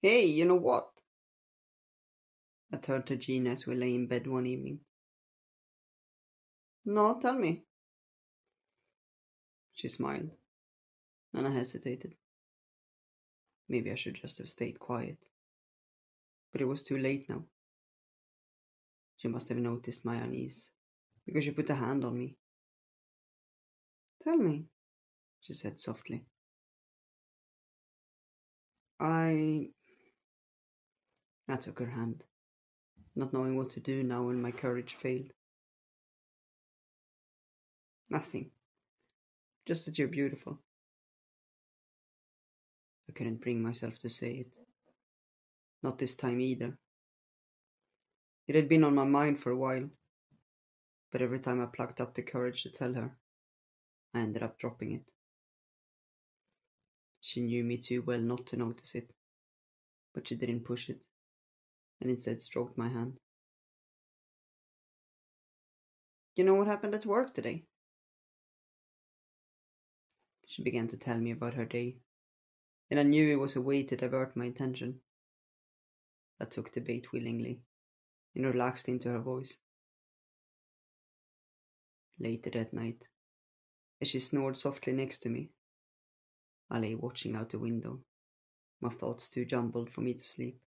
Hey, you know what? I turned to Gina as we lay in bed one evening. No, tell me. She smiled, and I hesitated. Maybe I should just have stayed quiet. But it was too late now. She must have noticed my unease, because she put a hand on me. Tell me, she said softly. I. I took her hand, not knowing what to do now when my courage failed. Nothing, just that you're beautiful. I couldn't bring myself to say it. Not this time either. It had been on my mind for a while, but every time I plucked up the courage to tell her, I ended up dropping it. She knew me too well not to notice it, but she didn't push it, and instead stroked my hand. You know what happened at work today? She began to tell me about her day, and I knew it was a way to divert my attention. I took the bait willingly, and relaxed into her voice. Later that night, as she snored softly next to me, I lay watching out the window, my thoughts too jumbled for me to sleep.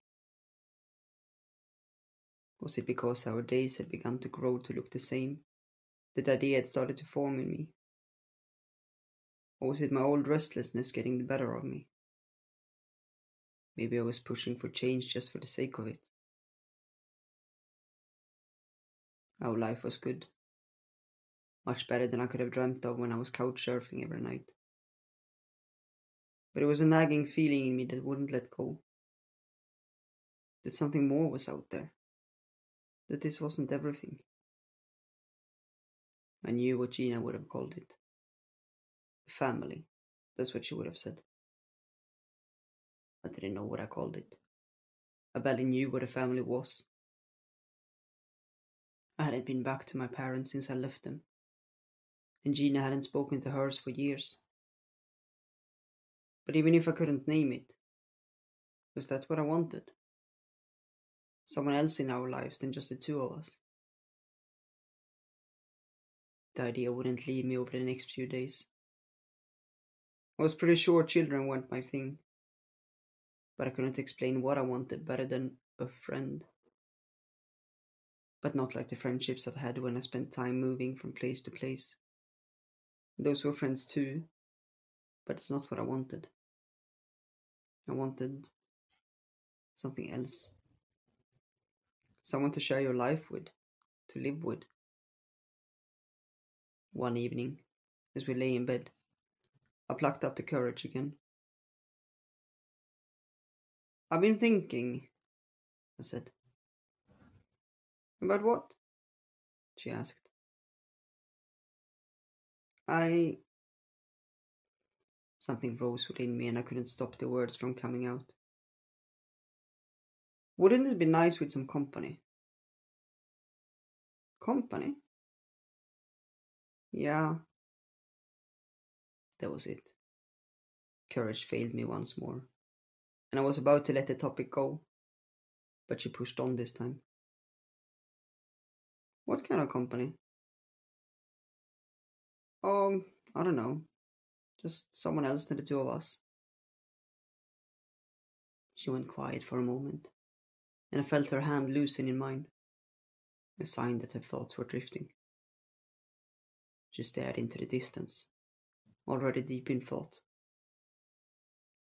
Was it because our days had begun to grow to look the same, that idea had started to form in me? Or was it my old restlessness getting the better of me? Maybe I was pushing for change just for the sake of it. Our life was good. Much better than I could have dreamt of when I was couch surfing every night. But it was a nagging feeling in me that wouldn't let go. That something more was out there. That this wasn't everything. I knew what Gina would have called it. Family. That's what she would have said. I didn't know what I called it. I barely knew what a family was. I hadn't been back to my parents since I left them, and Gina hadn't spoken to hers for years. But even if I couldn't name it, was that what I wanted? Someone else in our lives than just the two of us? The idea wouldn't leave me over the next few days. I was pretty sure children weren't my thing, but I couldn't explain what I wanted better than a friend. But not like the friendships I've had when I spent time moving from place to place. Those were friends too, but it's not what I wanted. I wanted something else. Someone to share your life with, to live with. One evening, as we lay in bed, I plucked up the courage again. I've been thinking, I said. About what? She asked. I. Something rose within me and I couldn't stop the words from coming out. Wouldn't it be nice with some company? Company? Yeah. That was it. Courage failed me once more, and I was about to let the topic go, but she pushed on this time. What kind of company? I don't know. Just someone else than the two of us. She went quiet for a moment, and I felt her hand loosen in mine, a sign that her thoughts were drifting. She stared into the distance, already deep in thought.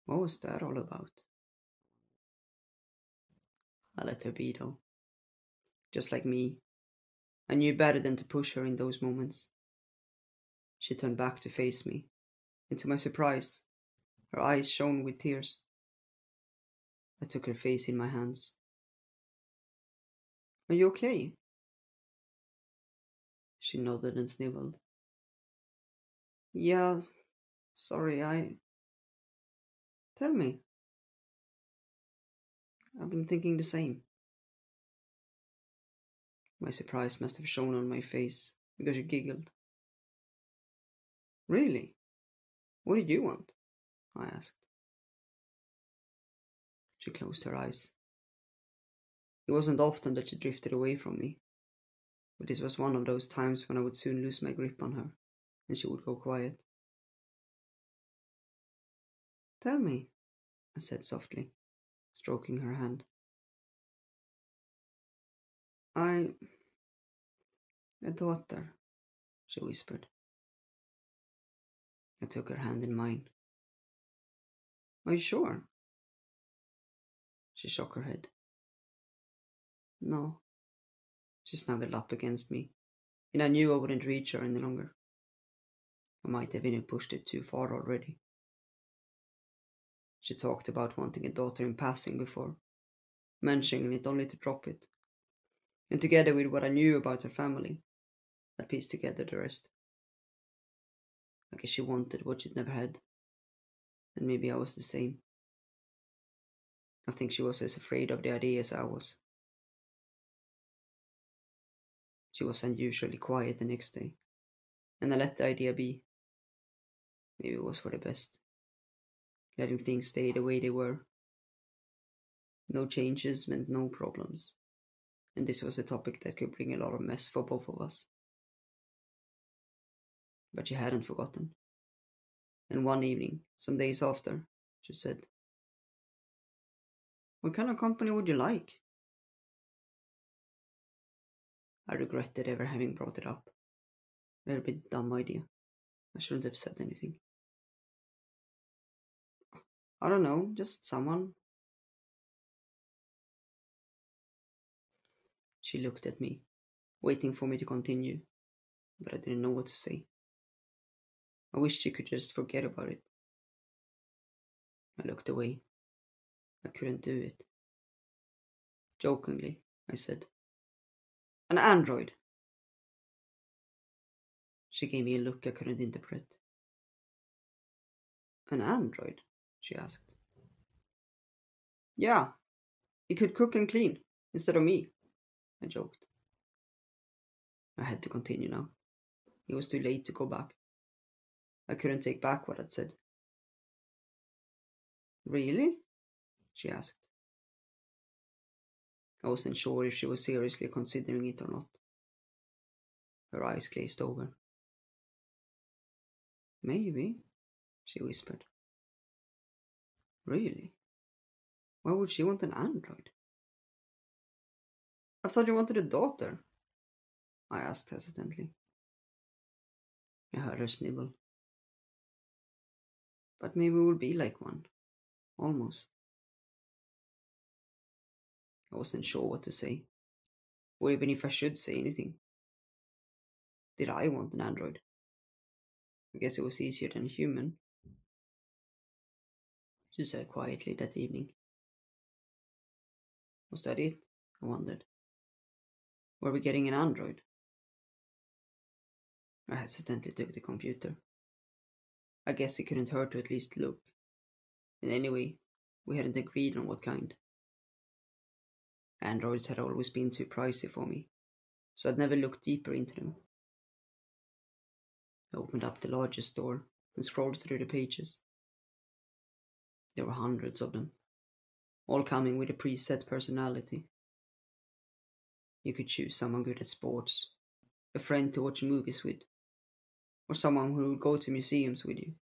What was that all about? I let her be, though. Just like me, I knew better than to push her in those moments. She turned back to face me, and to my surprise, her eyes shone with tears. I took her face in my hands. Are you okay? She nodded and sniveled. Yeah, sorry, Tell me. I've been thinking the same. My surprise must have shown on my face, because she giggled. Really? What did you want? I asked. She closed her eyes. It wasn't often that she drifted away from me, but this was one of those times when I would soon lose my grip on her, and she would go quiet. Tell me, I said softly, stroking her hand. A daughter, she whispered. I took her hand in mine. Are you sure? She shook her head. No. She snuggled up against me, and I knew I wouldn't reach her any longer. I might have even pushed it too far already. She talked about wanting a daughter in passing before, mentioning it only to drop it. And together with what I knew about her family, I pieced together the rest. I guess she wanted what she'd never had. And maybe I was the same. I think she was as afraid of the idea as I was. She was unusually quiet the next day, and I let the idea be. Maybe it was for the best. Letting things stay the way they were. No changes meant no problems. And this was a topic that could bring a lot of mess for both of us. But she hadn't forgotten. And one evening, some days after, she said, "What kind of company would you like?" I regretted ever having brought it up. It had been a dumb idea. I shouldn't have said anything. I don't know, just someone. She looked at me, waiting for me to continue, but I didn't know what to say. I wished she could just forget about it. I looked away. I couldn't do it. Jokingly, I said, "An android." She gave me a look I couldn't interpret. "An android?" she asked. "Yeah, he could cook and clean, instead of me," I joked. I had to continue now. It was too late to go back. I couldn't take back what I'd said. "Really?" she asked. I wasn't sure if she was seriously considering it or not. Her eyes glazed over. "Maybe," she whispered. "Really? Why would she want an android?" "I thought you wanted a daughter," I asked hesitantly. I heard her snivel. "But maybe we'll be like one. Almost." I wasn't sure what to say, or even if I should say anything. Did I want an android? I guess it was easier than a human. She said quietly that evening. Was that it? I wondered. Were we getting an android? I hesitantly took the computer. I guess it couldn't hurt to at least look. And anyway, we hadn't agreed on what kind. Androids had always been too pricey for me, so I'd never looked deeper into them. I opened up the largest store and scrolled through the pages. There were hundreds of them, all coming with a preset personality. You could choose someone good at sports, a friend to watch movies with, or someone who would go to museums with you.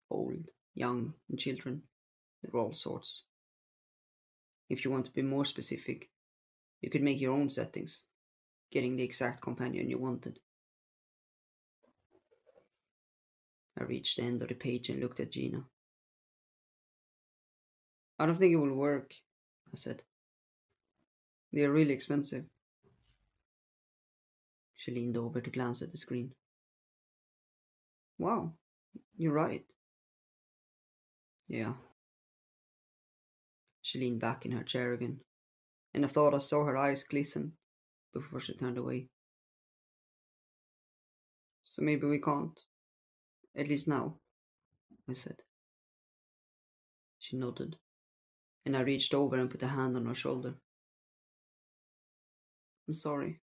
Old, young, and children, there were all sorts. If you want to be more specific, you could make your own settings, getting the exact companion you wanted. I reached the end of the page and looked at Gina. "I don't think it will work," I said. "They are really expensive." She leaned over to glance at the screen. "Wow, you're right." "Yeah." She leaned back in her chair again, and I thought I saw her eyes glisten before she turned away. "So maybe we can't. At least now," I said. She nodded, and I reached over and put a hand on her shoulder. "I'm sorry."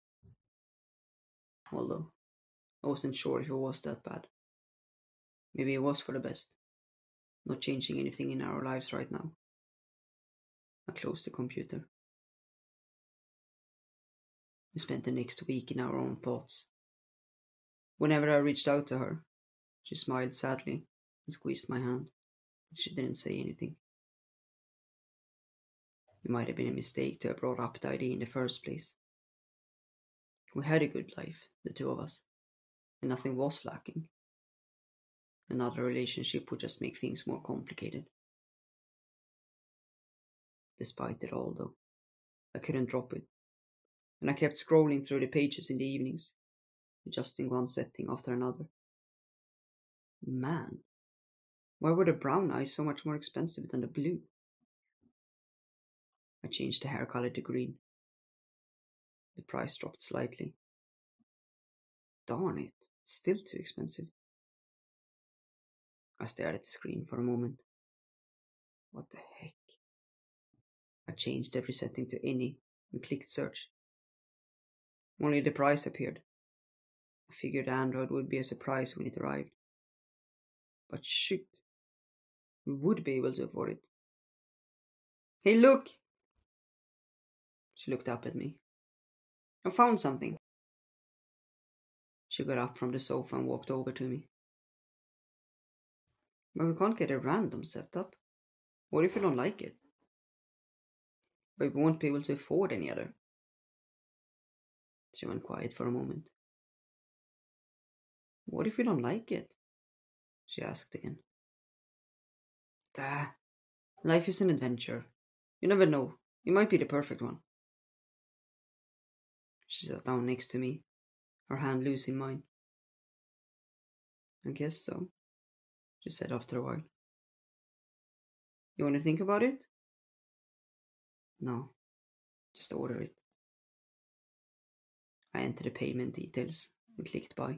Although I wasn't sure if it was that bad. Maybe it was for the best, not changing anything in our lives right now. I closed the computer. We spent the next week in our own thoughts. Whenever I reached out to her, she smiled sadly and squeezed my hand, but she didn't say anything. It might have been a mistake to have brought up the idea in the first place. We had a good life, the two of us, and nothing was lacking. Another relationship would just make things more complicated. Despite it all, though, I couldn't drop it, and I kept scrolling through the pages in the evenings, adjusting one setting after another. Man, why were the brown eyes so much more expensive than the blue? I changed the hair color to green. The price dropped slightly. Darn it, it's still too expensive. I stared at the screen for a moment. What the heck? I changed every setting to any and clicked search. Only the price appeared. I figured Android would be a surprise when it arrived. But shoot, we would be able to afford it. Hey, look! She looked up at me. I found something. She got up from the sofa and walked over to me. But we can't get a random setup. What if you don't like it? But we won't be able to afford any other. She went quiet for a moment. What if we don't like it? She asked again. Duh. Life is an adventure. You never know. It might be the perfect one. She sat down next to me, her hand loose in mine. I guess so, she said after a while. You want to think about it? No, just order it. I entered the payment details and clicked buy.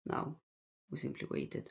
Now, we simply waited.